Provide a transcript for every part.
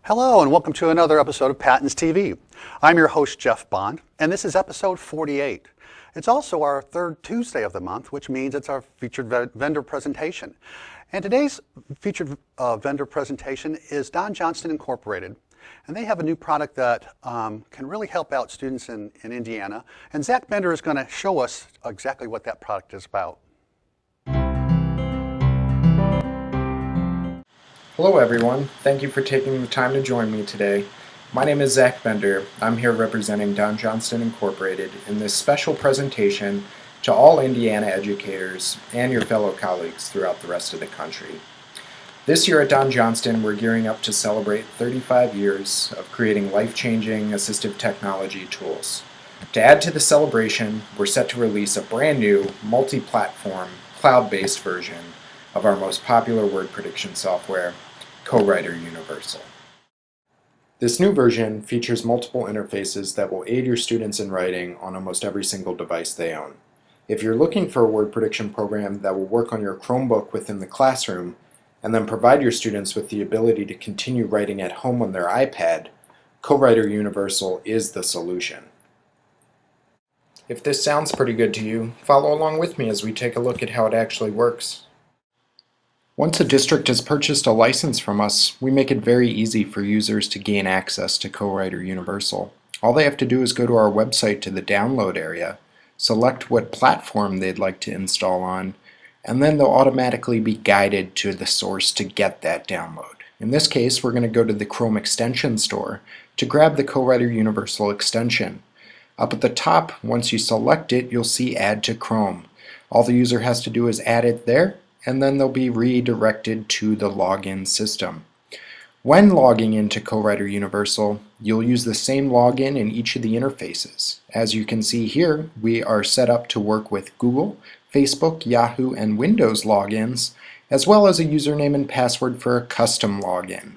Hello and welcome to another episode of Patents TV. I'm your host Jeff Bond and this is episode 48. It's also our third Tuesday of the month, which means it's our featured vendor presentation. And today's featured vendor presentation is Don Johnston Incorporated. And they have a new product that can really help out students in Indiana. And Zach Bender is going to show us exactly what that product is about. Hello everyone, thank you for taking the time to join me today. My name is Zach Bender. I'm here representing Don Johnston Incorporated in this special presentation to all Indiana educators and your fellow colleagues throughout the rest of the country. This year at Don Johnston, we're gearing up to celebrate 35 years of creating life-changing assistive technology tools. To add to the celebration, we're set to release a brand new multi-platform, cloud-based version of our most popular word prediction software, CoWriter Universal. This new version features multiple interfaces that will aid your students in writing on almost every single device they own. If you're looking for a word prediction program that will work on your Chromebook within the classroom and then provide your students with the ability to continue writing at home on their iPad, CoWriter Universal is the solution. If this sounds pretty good to you, follow along with me as we take a look at how it actually works. Once a district has purchased a license from us, we make it very easy for users to gain access to CoWriter Universal. All they have to do is go to our website to the download area, select what platform they'd like to install on, and then they'll automatically be guided to the source to get that download. In this case, we're going to go to the Chrome extension store to grab the CoWriter Universal extension. Up at the top, once you select it, you'll see Add to Chrome. All the user has to do is add it there, and then they'll be redirected to the login system. When logging into CoWriter Universal, you'll use the same login in each of the interfaces. As you can see here, we are set up to work with Google, Facebook, Yahoo, and Windows logins, as well as a username and password for a custom login.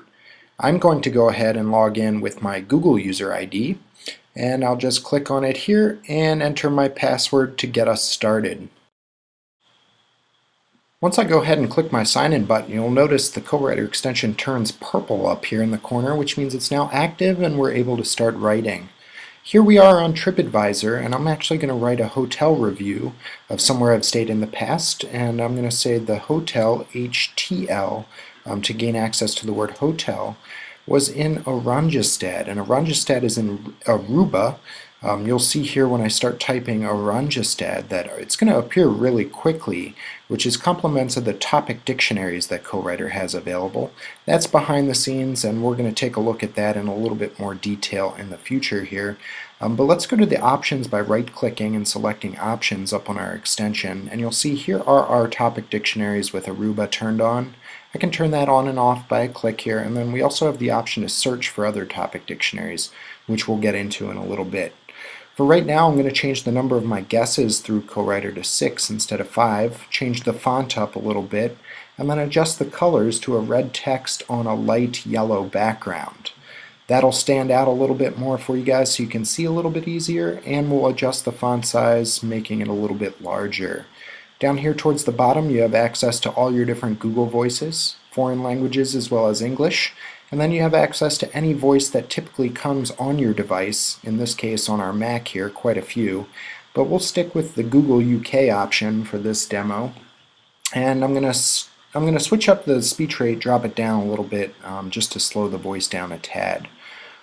I'm going to go ahead and log in with my Google user ID, and I'll just click on it here and enter my password to get us started. Once I go ahead and click my sign in button, you'll notice the CoWriter extension turns purple up here in the corner, which means it's now active and we're able to start writing. Here we are on TripAdvisor, and I'm actually going to write a hotel review of somewhere I've stayed in the past, and I'm going to say the hotel HTL to gain access to the word hotel was in Oranjestad, and Oranjestad is in Aruba. You'll see here when I start typing Oranjestad that it's going to appear really quickly, which is compliments of the topic dictionaries that CoWriter has available. That's behind the scenes, and we're going to take a look at that in a little bit more detail in the future here. But let's go to the options by right-clicking and selecting options up on our extension, and you'll see here are our topic dictionaries with Aruba turned on. I can turn that on and off by a click here, and then we also have the option to search for other topic dictionaries, which we'll get into in a little bit. For right now, I'm going to change the number of my guesses through CoWriter to 6 instead of 5, change the font up a little bit, and then adjust the colors to a red text on a light yellow background. That'll stand out a little bit more for you guys so you can see a little bit easier, and we'll adjust the font size, making it a little bit larger. Down here towards the bottom, you have access to all your different Google voices, foreign languages as well as English. And then you have access to any voice that typically comes on your device, in this case on our Mac here, quite a few. But we'll stick with the Google UK option for this demo. And I'm going to switch up the speech rate, drop it down a little bit, just to slow the voice down a tad.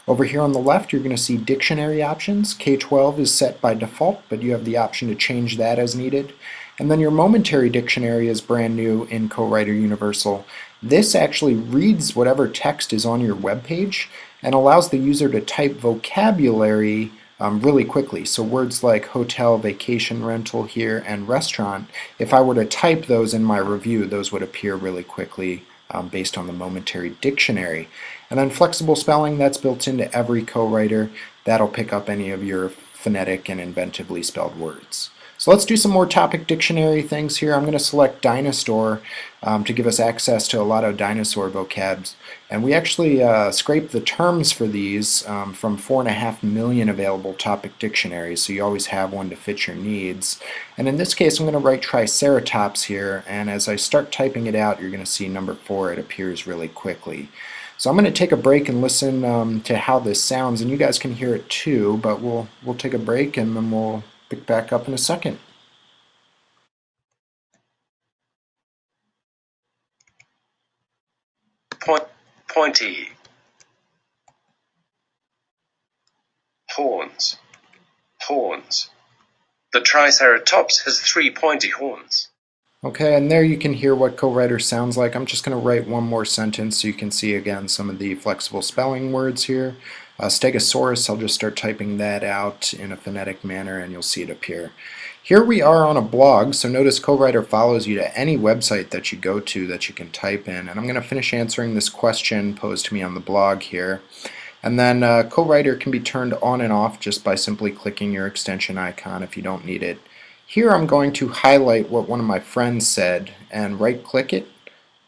Over here on the left, you're going to see dictionary options. K-12 is set by default, but you have the option to change that as needed. And then your momentary dictionary is brand new in CoWriter Universal. This actually reads whatever text is on your web page and allows the user to type vocabulary really quickly. So words like hotel, vacation rental here, and restaurant, if I were to type those in my review, those would appear really quickly based on the momentary dictionary. And then flexible spelling, that's built into every CoWriter. That'll pick up any of your phonetic and inventively spelled words. So let's do some more topic dictionary things here. I'm going to select dinosaur to give us access to a lot of dinosaur vocabs. And we actually scraped the terms for these from 4.5 million available topic dictionaries, so you always have one to fit your needs. And in this case, I'm going to write Triceratops here, and as I start typing it out, you're going to see number 4, it appears really quickly. So I'm going to take a break and listen to how this sounds, and you guys can hear it too, but we'll take a break and then we'll pick back up in a second. Pointy. Horns. Horns. The Triceratops has 3 pointy horns. Okay, and there you can hear what co-writer sounds like. I'm just going to write one more sentence so you can see again some of the flexible spelling words here. Stegosaurus, I'll just start typing that out in a phonetic manner and you'll see it appear. Here we are on a blog, so notice co-writer follows you to any website that you go to that you can type in. And I'm going to finish answering this question posed to me on the blog here. And then co-writer can be turned on and off just by simply clicking your extension icon if you don't need it. Here I'm going to highlight what one of my friends said and right-click it,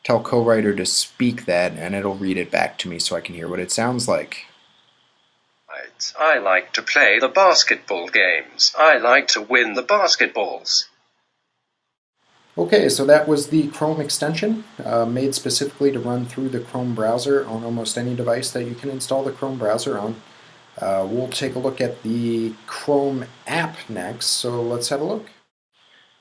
tell co-writer to speak that, and it'll read it back to me so I can hear what it sounds like. I like to play the basketball games. I like to win the basketballs. Okay, so that was the Chrome extension made specifically to run through the Chrome browser on almost any device that you can install the Chrome browser on. We'll take a look at the Chrome app next, so let's have a look.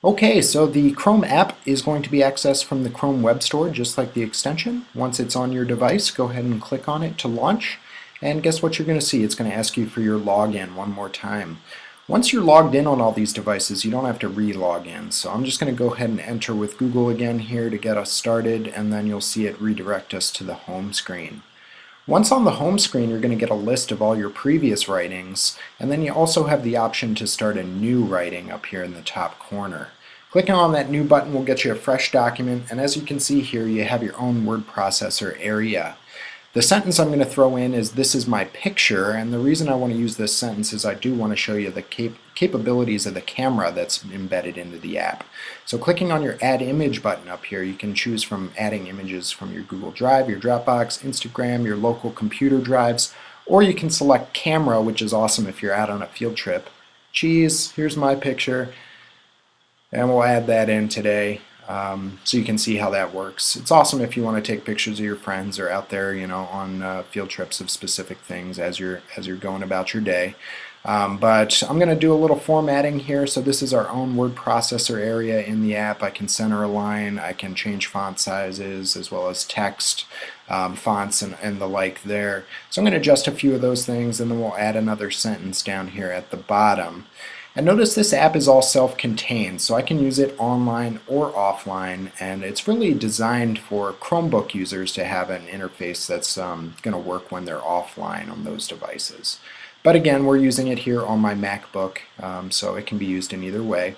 Okay, so the Chrome app is going to be accessed from the Chrome Web Store just like the extension. Once it's on your device, go ahead and click on it to launch. And guess what you're going to see? It's going to ask you for your login one more time. Once you're logged in on all these devices, you don't have to re-log in. So I'm just going to go ahead and enter with Google again here to get us started, and then you'll see it redirect us to the home screen. Once on the home screen, you're going to get a list of all your previous writings, and then you also have the option to start a new writing up here in the top corner. Clicking on that new button will get you a fresh document, and as you can see here, you have your own word processor area. The sentence I'm going to throw in is "this is my picture," and the reason I want to use this sentence is I do want to show you the capabilities of the camera that's embedded into the app. So clicking on your Add Image button up here, you can choose from adding images from your Google Drive, your Dropbox, Instagram, your local computer drives, or you can select Camera, which is awesome if you're out on a field trip. Cheese, here's my picture, and we'll add that in today. So you can see how that works. It's awesome if you want to take pictures of your friends or out there, you know, on field trips of specific things as you're going about your day. But I'm going to do a little formatting here. So this is our own word processor area in the app. I can center a line, I can change font sizes as well as text, fonts and the like there. So I'm going to adjust a few of those things, and then we'll add another sentence down here at the bottom. And notice this app is all self-contained, so I can use it online or offline, and it's really designed for Chromebook users to have an interface that's going to work when they're offline on those devices. But again, we're using it here on my MacBook, so it can be used in either way.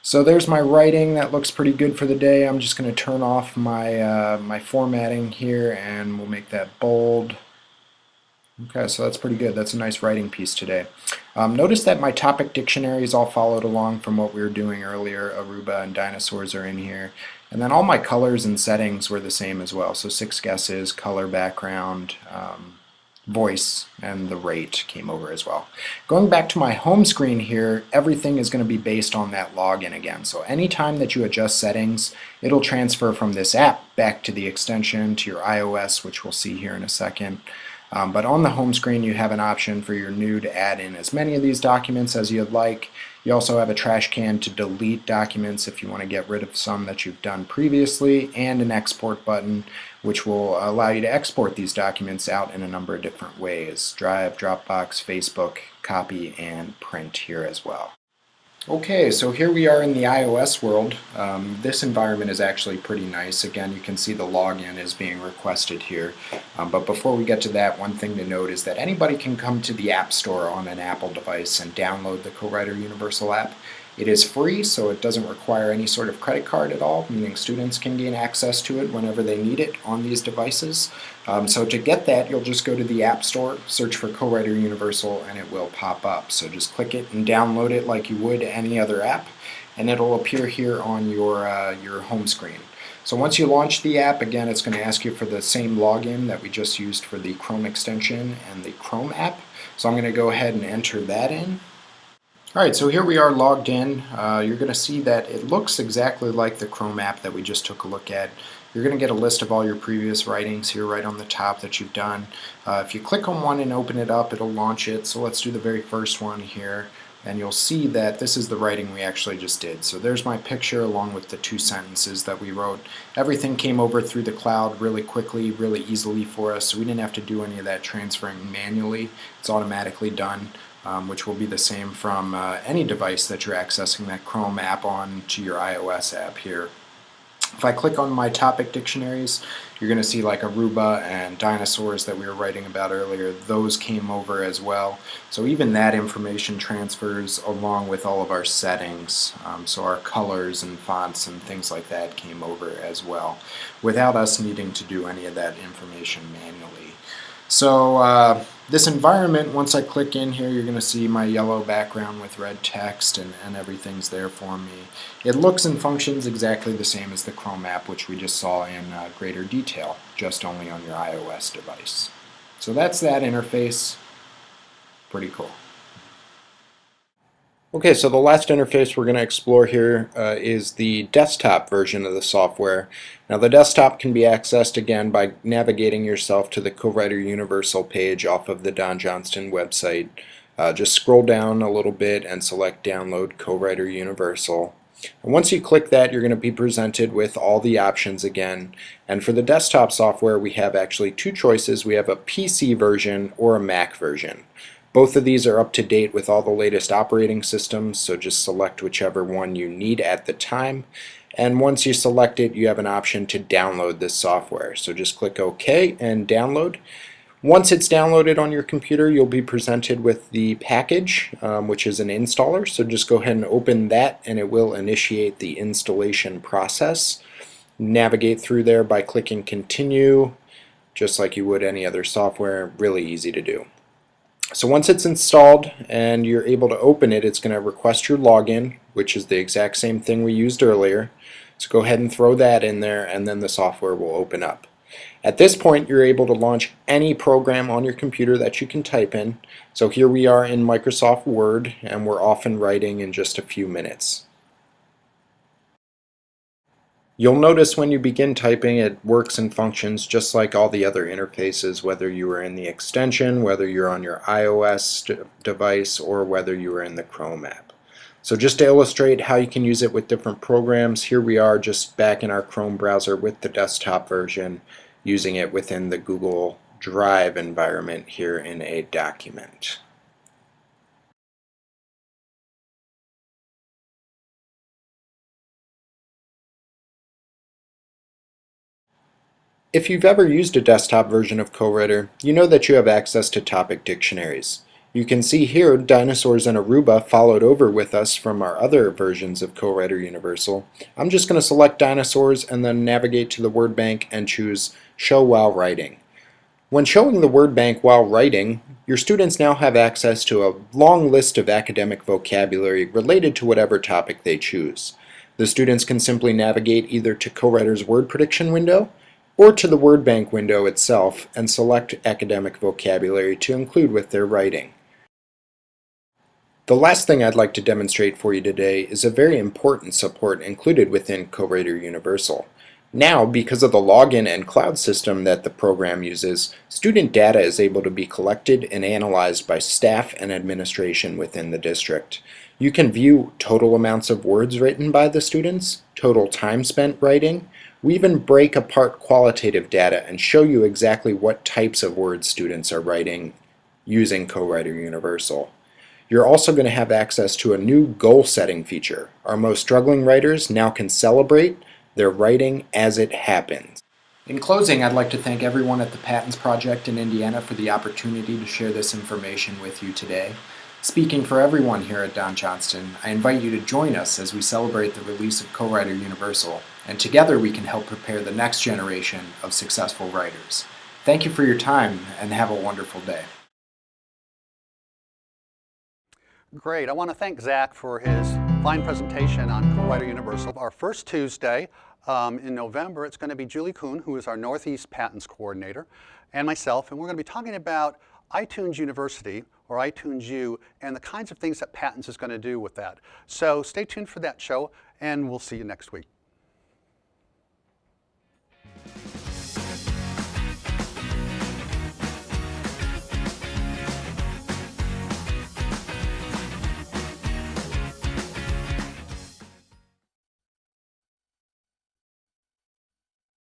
So there's my writing. That looks pretty good for the day. I'm just going to turn off my, my formatting here, and we'll make that bold. Okay, so that's pretty good. That's a nice writing piece today. Notice that my topic dictionaries all followed along from what we were doing earlier. Aruba and dinosaurs are in here. And then all my colors and settings were the same as well. So 6 guesses, color, background, voice, and the rate came over as well. Going back to my home screen here, everything is going to be based on that login again. So anytime that you adjust settings, it'll transfer from this app back to the extension to your iOS, which we'll see here in a second. But on the home screen, you have an option for your new to add in as many of these documents as you'd like. You also have a trash can to delete documents if you want to get rid of some that you've done previously, and an export button which will allow you to export these documents out in a number of different ways: Drive, Dropbox, Facebook, copy, and print here as well. Okay, so here we are in the iOS world. This environment is actually pretty nice. Again, you can see the login is being requested here. But before we get to that, one thing to note is that anybody can come to the App Store on an Apple device and download the Co-Writer Universal app. It is free, so it doesn't require any sort of credit card at all, meaning students can gain access to it whenever they need it on these devices. So to get that, you'll just go to the App Store, search for Co-Writer Universal, and it will pop up. So just click it and download it like you would any other app, and it'll appear here on your home screen. So once you launch the app, again, it's going to ask you for the same login that we just used for the Chrome extension and the Chrome app. So I'm going to go ahead and enter that in. Alright, so here we are logged in. You're going to see that it looks exactly like the Chrome app that we just took a look at. You're going to get a list of all your previous writings here right on the top that you've done. If you click on one and open it up, it'll launch it. So let's do the very first one here. And you'll see that this is the writing we actually just did. So there's my picture along with the 2 sentences that we wrote. Everything came over through the cloud really quickly, really easily for us, so we didn't have to do any of that transferring manually. It's automatically done, which will be the same from any device that you're accessing that Chrome app on to your iOS app here. If I click on my topic dictionaries, you're going to see like Aruba and dinosaurs that we were writing about earlier. Those came over as well. So even that information transfers along with all of our settings. So our colors and fonts and things like that came over as well, without us needing to do any of that information manually. So this environment, once I click in here, you're going to see my yellow background with red text and everything's there for me. It looks and functions exactly the same as the Chrome app, which we just saw in greater detail, just only on your iOS device. So that's that interface. Pretty cool. Okay, so the last interface we're going to explore here is the desktop version of the software. Now the desktop can be accessed again by navigating yourself to the Co-Writer Universal page off of the Don Johnston website. Just scroll down a little bit and select Download Co-Writer Universal. And once you click that, you're going to be presented with all the options again. And for the desktop software, we have actually 2 choices. We have a PC version or a Mac version. Both of these are up to date with all the latest operating systems, so just select whichever one you need at the time. And once you select it, you have an option to download this software. So just click OK and download. Once it's downloaded on your computer, you'll be presented with the package, which is an installer. So just go ahead and open that and it will initiate the installation process. Navigate through there by clicking continue, just like you would any other software. Really easy to do. So once it's installed and you're able to open it, it's going to request your login, which is the exact same thing we used earlier. So go ahead and throw that in there and then the software will open up. At this point, you're able to launch any program on your computer that you can type in. So here we are in Microsoft Word and we're off and writing in just a few minutes. You'll notice when you begin typing it works and functions just like all the other interfaces, whether you are in the extension, whether you're on your iOS device, or whether you are in the Chrome app. So just to illustrate how you can use it with different programs, here we are just back in our Chrome browser with the desktop version, using it within the Google Drive environment here in a document. If you've ever used a desktop version of Co-Writer, you know that you have access to topic dictionaries. You can see here dinosaurs and Aruba followed over with us from our other versions of Co-Writer Universal. I'm just going to select dinosaurs and then navigate to the word bank and choose Show While Writing. When showing the word bank while writing, your students now have access to a long list of academic vocabulary related to whatever topic they choose. The students can simply navigate either to Co-Writer's word prediction window or to the word bank window itself and select academic vocabulary to include with their writing. The last thing I'd like to demonstrate for you today is a very important support included within Co-Writer Universal. Now, because of the login and cloud system that the program uses, student data is able to be collected and analyzed by staff and administration within the district. You can view total amounts of words written by the students, total time spent writing. We even break apart qualitative data and show you exactly what types of words students are writing using Co-Writer Universal. You're also going to have access to a new goal setting feature. Our most struggling writers now can celebrate their writing as it happens. In closing, I'd like to thank everyone at the Patents Project in Indiana for the opportunity to share this information with you today. Speaking for everyone here at Don Johnston, I invite you to join us as we celebrate the release of Co-Writer Universal, and together we can help prepare the next generation of successful writers. Thank you for your time, and have a wonderful day. Great. I want to thank Zach for his fine presentation on Co-Writer Universal. Our first Tuesday in November, it's going to be Julie Kuhn, who is our Northeast Patents Coordinator, and myself, and we're going to be talking about iTunes University, or iTunes U, and the kinds of things that Patents is going to do with that. So stay tuned for that show, and we'll see you next week.